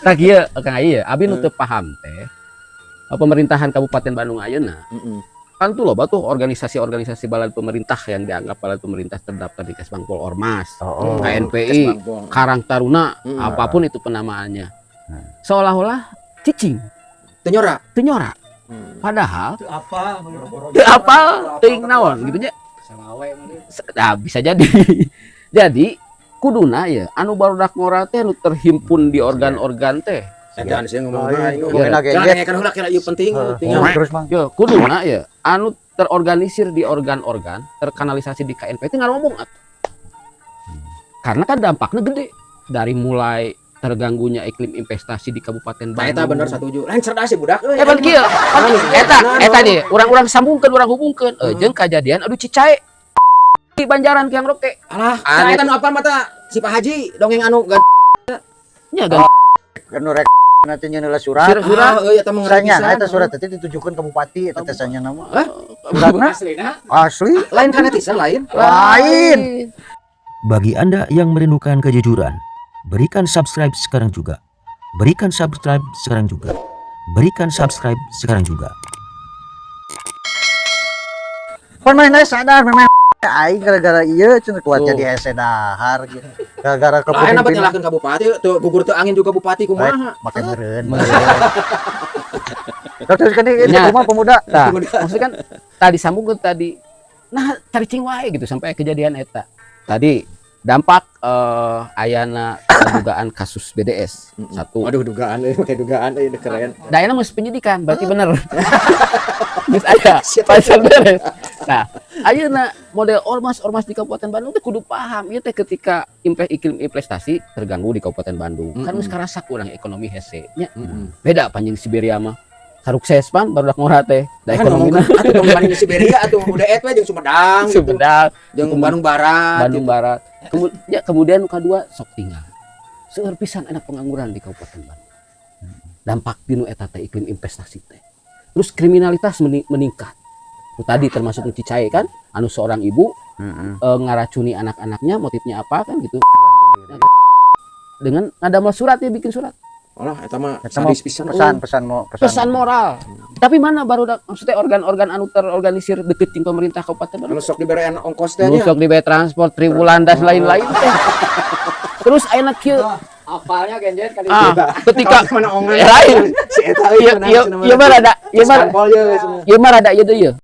Tak kieu Kang Ai abi nu teu paham teh. Pemerintahan Kabupaten Bandung ayeuna. Kan tuh loba tuh organisasi-organisasi balad pemerintah yang dianggap balad pemerintah terdaftar di Kesbangpol Ormas, KNPI, Karang Taruna, apapun itu penamaannya. Seolah-olah cicing, Tenyora. Padahal teu apal teuing naon gitu nya. Nah, bisa jadi. Jadi kuduna ya anu barudak ngora teh anu terhimpun di organ-organ teh. Jangan sih ngomong aing. Kan Heula kira ieu penting. Terus Mang. Yo kuduna ya anu terorganisir di organ-organ, terkanalisasi di KNPI itu ngomong atuh. Karena kan dampaknya gede dari mulai terganggunya iklim investasi di Kabupaten Bandung. Eta bener setuju. Lain cerdas sih budak. Pan kieu. Eta nih, urang sambungkeun, urang hubungkeun. Jeung kajadian aduh Cicae di Banjaran Kiang Roke. Alah, eta nu apal mata si Pak Haji dongeng anu Nya gan Anu rek nanti nyeuneulah surat. surat eta mah Sanya, eta surat teh ditujukeun ka bupati eta teh sanya nama. Suratna Asli. lain kan netizen lain. Lain. Bagi Anda yang merindukan kejujuran, berikan subscribe sekarang juga. Berikan subscribe sekarang juga. Berikan subscribe sekarang juga. Pan main sadar memang aing gara-gara ieu cenah kuat jadi hese dahar gitu. Gara-gara Lain apa kepemimpinan. nyalahkeun ka bupati tuh gugur teu angin juga bupati kumaha. Make meureun. Terus kan ini rumah pemuda. Nah, maksudnya kan tadi sambung ke tadi. Nah, caricing wae gitu sampai kejadian eta. Tadi dampak ayana dugaan kasus BDS. Satu. Waduh dugaan pakai dugaan udah keren. Dayana mesti penyidikan, berarti bener. Geus aya pasal beres. Nah, ayeuna model ormas di Kabupaten Bandung teh kudu paham ieu teh ketika iklim investasi terganggu di Kabupaten Bandung. Kan geus karasak urang ekonomi hese nya. Beda panjang Siberia mah. Sarukses pan barudak ngora teh. Da ekonomina Atuh tong banding di Siberia atuh udah we jeung Sumedang gitu. Sumedang, Jeung Bandung Barat. Bandung Barat. Kemudian nu kadua sok tinggal. Seueur pisan anak pengangguran di Kabupaten Bandung. Dampak dinu eta teh iklim investasi teh. Terus kriminalitas meningkat. Itu tadi termasuk Cicae kan, anu seorang ibu ngaracuni anak-anaknya, motifnya apa kan gitu. Dengan ngadamel surat ya bikin surat. Alah eta mah Sama sadis pisan. Pesan moral. Tapi mana baru maksudnya organ-organ anu terorganisir deket jeung pemerintah Kabupaten Bandung. Anu sok diberean ongkos teh nya. Nusok di transport, triwulan dan lain-lain teh. Terus ayeuna kieu Apalnya genjet kali ketika mana ongkos lain. si eta Ieu mah rada ieu mah rada ieu